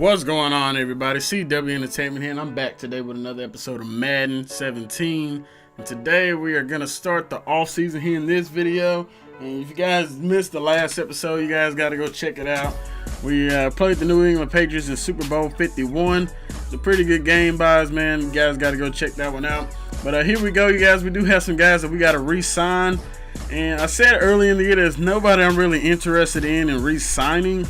What's going on, everybody? CW Entertainment here, and I'm back today with another episode of Madden 17. And today we are going to start the offseason here in this video. And if you guys missed the last episode, you guys got to go check it out. We played the New England Patriots in Super Bowl 51. It's a pretty good game by us, man. You guys got to go check that one out. But here we go, you guys. We do have some guys that we got to re-sign. And I said early in the year, there's nobody I'm really interested in re-signing.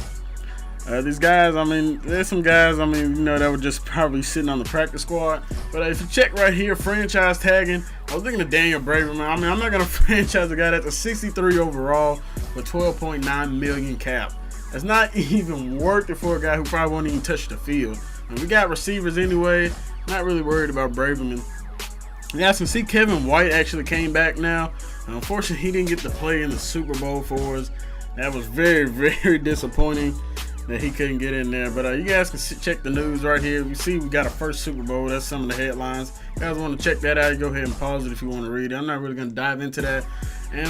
These guys, there's some guys, that were just probably sitting on the practice squad. But if you check right here, franchise tagging, I was looking at Daniel Braverman. I'm not going to franchise a guy that's a 63 overall with 12.9 million cap. That's not even worth it for a guy who probably won't even touch the field. And we got receivers anyway. Not really worried about Braverman. You guys can see Kevin White actually came back now. Unfortunately, he didn't get to play in the Super Bowl for us. That was very, very disappointing that he couldn't get in there. But you guys can check the news right here. You see we got a first Super Bowl. That's some of the headlines. You guys want to check that out, go ahead and pause it if you want to read it. I'm not really going to dive into that.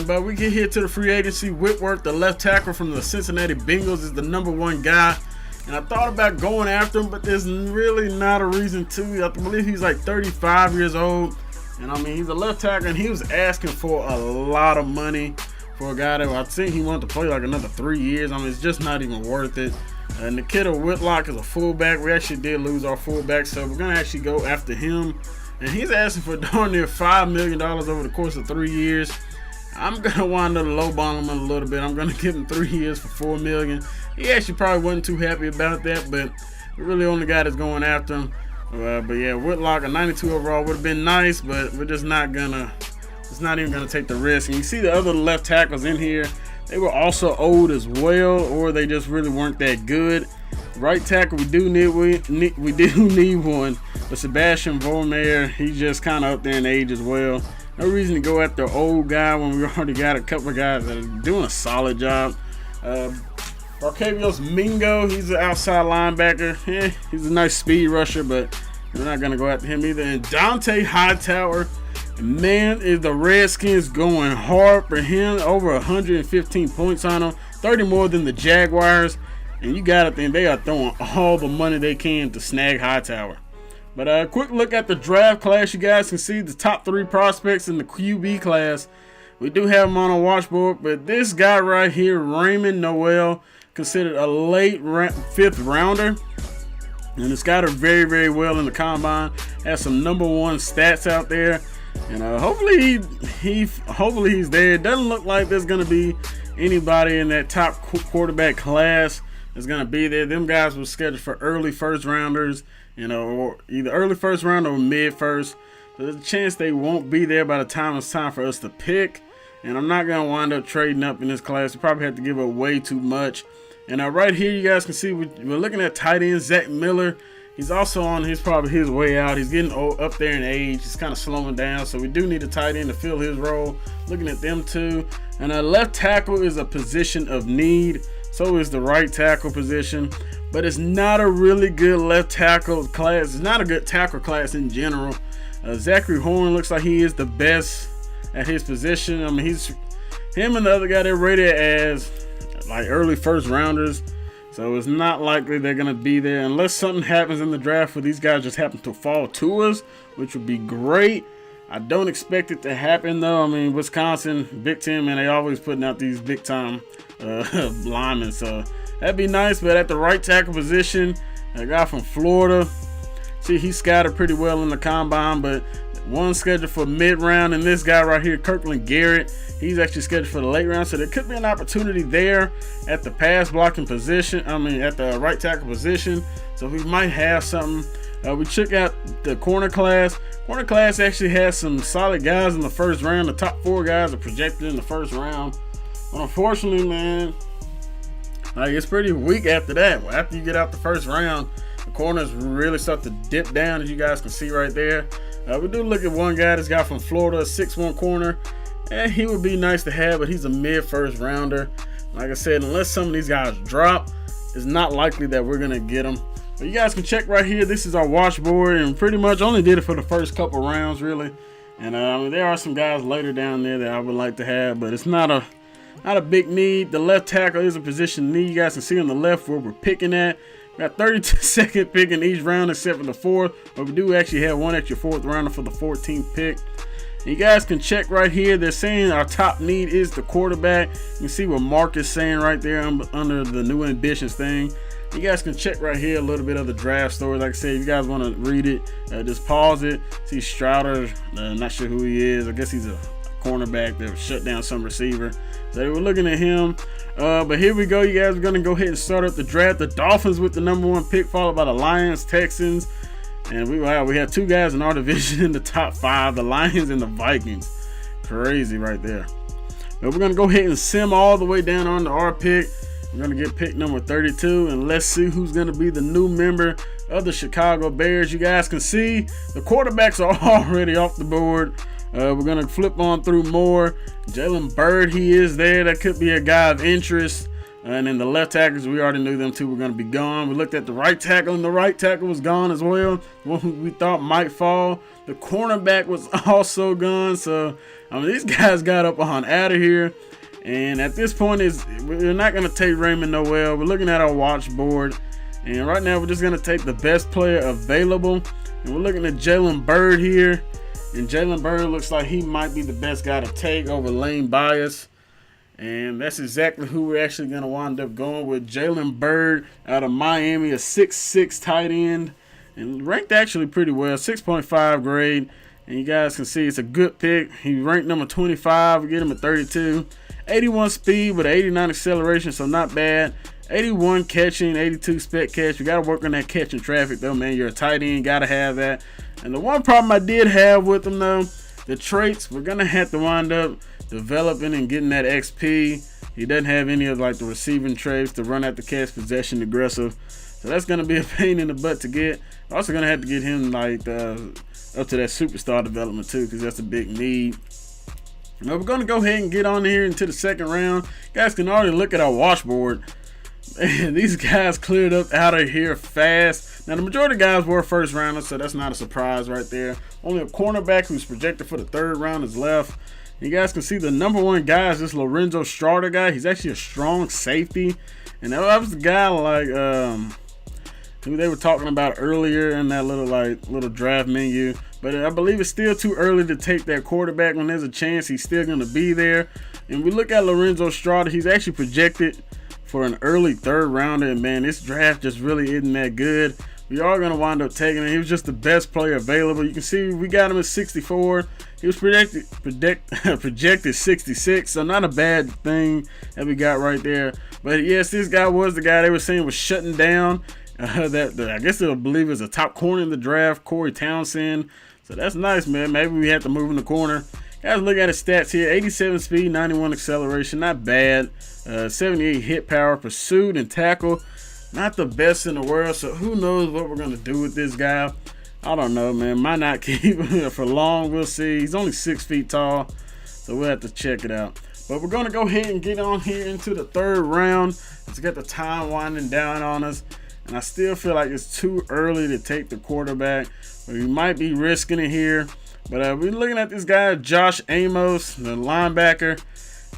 But we get here to the free agency. Whitworth, the left tackle from the Cincinnati Bengals, is the #1 guy. And I thought about going after him, but there's really not a reason to. I believe he's like 35 years old. And he's a left tackle, and he was asking for a lot of money for a guy that I think he wanted to play like another 3 years. It's just not even worth it. Nikita Whitlock is a fullback. We actually did lose our fullback, so we're going to actually go after him. And he's asking for darn near $5 million over the course of 3 years. I'm going to wind up lowballing him a little bit. I'm going to give him 3 years for $4 million. He actually probably wasn't too happy about that, but we really only got is going after him. But yeah, Whitlock, a 92 overall would have been nice, but we're just not going to. It's not even going to take the risk. And you see the other left tackles in here. They were also old as well, or they just really weren't that good. Right tackle, we do need one. But Sebastian Vormeer, he's just kind of up there in age as well. No reason to go after an old guy when we already got a couple of guys that are doing a solid job. Barkevious Mingo, he's an outside linebacker. He's a nice speed rusher, but we're not going to go after him either. And Dante Hightower, man, is the Redskins going hard for him. Over 115 points on him, 30 more than the Jaguars. And you got to think they are throwing all the money they can to snag Hightower. But a quick look at the draft class. You guys can see the top 3 prospects in the QB class. We do have them on a watchboard, but this guy right here, Raymond Noel, considered a late 5th rounder. And it's got her very, very well in the combine. Has some #1 stats out there. And hopefully he's there. It doesn't look like there's going to be anybody in that top quarterback class that's going to be there. Them guys were scheduled for early first rounders, or either early first round or mid first. So there's a chance they won't be there by the time it's time for us to pick. And I'm not going to wind up trading up in this class. We probably have to give up way too much. And right here, you guys can see we're looking at tight end Zach Miller. He's also on probably his way out. He's getting up there in age. He's kind of slowing down. So we do need a tight end to fill his role. Looking at them too. And a left tackle is a position of need. So is the right tackle position. But it's not a really good left tackle class. It's not a good tackle class in general. Zachary Horn looks like he is the best at his position. Him and the other guy, they're rated as like early first rounders. So it's not likely they're going to be there unless something happens in the draft where these guys just happen to fall to us, which would be great. I don't expect it to happen though. Wisconsin, Big Ten, man, they always putting out these big time linemen. So that'd be nice. But at the right tackle position, a guy from Florida. See, he scattered pretty well in the combine, but one scheduled for mid-round, and this guy right here, Kirkland Garrett, he's actually scheduled for the late round. So there could be an opportunity there at the pass blocking position. At the right tackle position. So we might have something. We check out the corner class. Corner class actually has some solid guys in the first round. The top 4 guys are projected in the first round. But unfortunately, man, it's pretty weak after that. After you get out the first round, the corners really start to dip down, as you guys can see right there. We do look at one guy, this guy from Florida, a 6'1" corner. He would be nice to have, but he's a mid-first rounder. Like I said, unless some of these guys drop, it's not likely that we're going to get them. But you guys can check right here. This is our watchboard, and pretty much only did it for the first couple rounds, really. And there are some guys later down there that I would like to have, but it's not a big need. The left tackle is a position need. You guys can see on the left where we're picking at. Got 32nd pick in each round except for the 4th, but we do actually have one extra 4th rounder for the 14th pick. And you guys can check right here. They're saying our top need is the quarterback. You can see what Mark is saying right there under the new ambitions thing. You guys can check right here a little bit of the draft story. Like I said, if you guys want to read it, just pause it. See Strouder, not sure who he is. I guess he's a cornerback that shut down some receiver. So they were looking at him. But here we go. You guys are going to go ahead and start up the draft. The Dolphins with the #1 pick, followed by the Lions, Texans. And we have 2 guys in our division in the top 5, the Lions and the Vikings. Crazy right there. But we're going to go ahead and sim all the way down onto our pick. We're going to get pick number 32, and let's see who's going to be the new member of the Chicago Bears. You guys can see the quarterbacks are already off the board. We're going to flip on through more. Jalen Byrd, he is there. That could be a guy of interest. And then the left tackles, we already knew them 2 were going to be gone. We looked at the right tackle, and the right tackle was gone as well. One we thought might fall. The cornerback was also gone. So, these guys got up on out of here. And at this point, we're not going to take Raymond Noel. We're looking at our watch board. And right now, we're just going to take the best player available. And we're looking at Jalen Byrd here. And Jalen Byrd looks like he might be the best guy to take over Lane Bias. And that's exactly who we're actually going to wind up going with. Jalen Byrd out of Miami, a 6'6" tight end. And ranked actually pretty well, 6.5 grade. And you guys can see it's a good pick. He ranked number 25. We get him at 32. 81 speed with 89 acceleration, so not bad. 81 catching, 82 spec catch. You got to work on that catching traffic, though, man. You're a tight end. Got to have that. And the one problem I did have with him, though, the traits, we're going to have to wind up developing and getting that XP. He doesn't have any of like the receiving traits, to run at the catch, possession, aggressive. So that's going to be a pain in the butt to get. Also going to have to get him like up to that superstar development too, because that's a big need. Now we're going to go ahead and get on here into the 2nd round. You guys can already look at our washboard. Man, these guys cleared up out of here fast. Now the majority of guys were 1st rounders, so that's not a surprise right there. Only a cornerback who's projected for the 3rd round is left. You guys can see the #1 guy is this Lorenzo Strouder guy. He's actually a strong safety. And that was the guy like who they were talking about earlier in that little draft menu. But I believe it's still too early to take that quarterback. When there's a chance, he's still going to be there. And we look at Lorenzo Strouder, he's actually projected for an early 3rd rounder. And man, this draft just really isn't that good. We are going to wind up taking him. He was just the best player available. You can see we got him at 64. He was projected 66, so not a bad thing that we got right there. But yes, this guy was the guy they were saying was shutting down. I guess they'll believe is a top corner in the draft, Corey Townsend. So that's nice, man. Maybe we have to move in the corner. Guys, look at his stats here. 87 speed, 91 acceleration, not bad. 78 hit power, pursuit and tackle. Not the best in the world, so who knows what we're going to do with this guy. I don't know, man. Might not keep him for long. We'll see. He's only 6 feet tall, so we'll have to check it out. But we're going to go ahead and get on here into the 3rd round. Let's get the time winding down on us. And I still feel like it's too early to take the quarterback. But we might be risking it here. But we're looking at this guy, Josh Amos, the linebacker.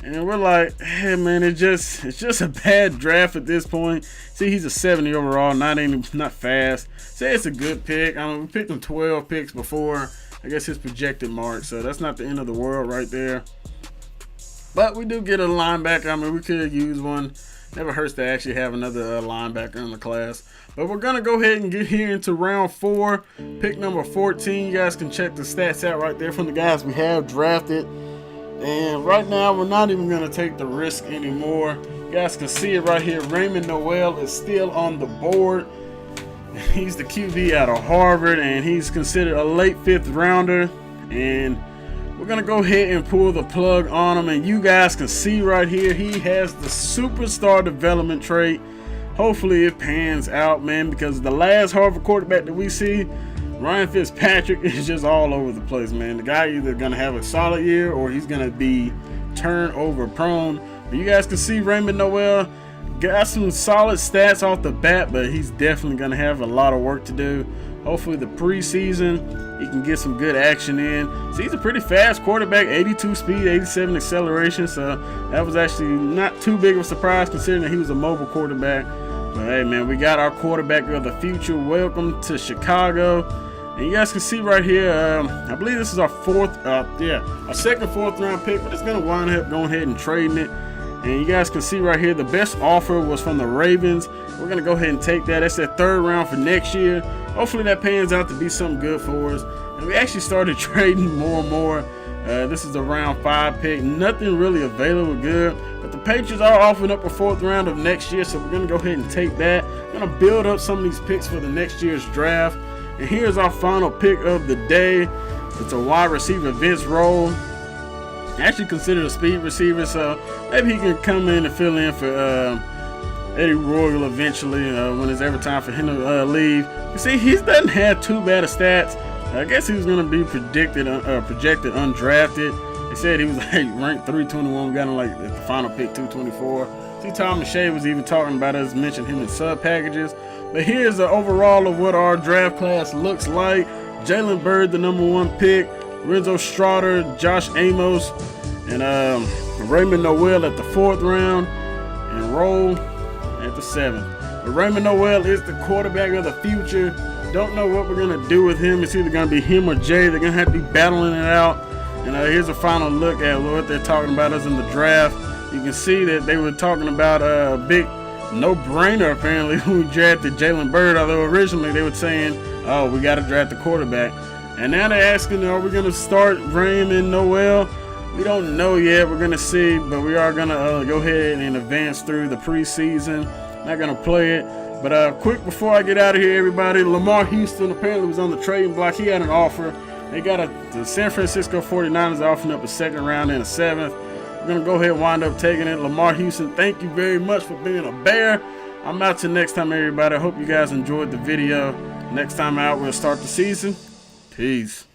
And we're like, hey, man, it's just a bad draft at this point. See, he's a 70 overall, not fast. Say it's a good pick. We picked him 12 picks before, I guess, his projected mark. So that's not the end of the world right there. But we do get a linebacker. We could use one. Never hurts to actually have another linebacker in the class. But we're going to go ahead and get here into round 4. Pick number 14. You guys can check the stats out right there from the guys we have drafted. And right now, we're not even going to take the risk anymore. You guys can see it right here. Raymond Noel is still on the board. He's the QB out of Harvard, and he's considered a late 5th rounder. And we're going to go ahead and pull the plug on him. And you guys can see right here, he has the superstar development trait. Hopefully it pans out, man, because the last Harvard quarterback that we see, Ryan Fitzpatrick, is just all over the place, man. The guy either going to have a solid year or he's going to be turnover prone. But you guys can see Raymond Noel got some solid stats off the bat, but he's definitely going to have a lot of work to do. Hopefully the preseason, he can get some good action in. So he's a pretty fast quarterback, 82 speed, 87 acceleration. So that was actually not too big of a surprise considering that he was a mobile quarterback. But hey, man, we got our quarterback of the future. Welcome to Chicago. And you guys can see right here, I believe this is our our second fourth round pick, but it's going to wind up going ahead and trading it. And you guys can see right here, the best offer was from the Ravens. We're going to go ahead and take that. That's that third round for next year. Hopefully that pans out to be something good for us. And we actually started trading more and more. This is the round 5 pick. Nothing really available good. But the Patriots are offering up a fourth round of next year, so we're going to go ahead and take that. We're going to build up some of these picks for the next year's draft. And here's our final pick of the day. It's a wide receiver, Vince Roll. Actually considered a speed receiver, so maybe he can come in and fill in for Eddie Royal eventually when it's ever time for him to leave. You see, he doesn't have too bad of stats. I guess he was going to be projected undrafted. They said he was like ranked 321. We got him like at the final pick 224. See, Tom McShay was even talking about us, mentioned him in sub packages. But here's the overall of what our draft class looks like. Jalen Byrd, the number 1 pick. Renzo Strader, Josh Amos, and Raymond Noel at the 4th round, and Roll at the 7th. But Raymond Noel is the quarterback of the future. Don't know what we're going to do with him. It's either going to be him or Jay. They're going to have to be battling it out. And here's a final look at what they're talking about us in the draft. You can see that they were talking about a big no-brainer, apparently, when we drafted Jalen Byrd, although originally they were saying, oh, we got to draft the quarterback. And now they're asking, are we going to start Raymond Noel? We don't know yet. We're going to see, but we are going to go ahead and advance through the preseason. Not going to play it. But quick before I get out of here, everybody, Lamar Houston apparently was on the trading block. He had an offer. They got the San Francisco 49ers offering up a 2nd round and a 7th. We're going to go ahead and wind up taking it. Lamar Houston, thank you very much for being a Bear. I'm out till next time, everybody. I hope you guys enjoyed the video. Next time out, we'll start the season. Peace.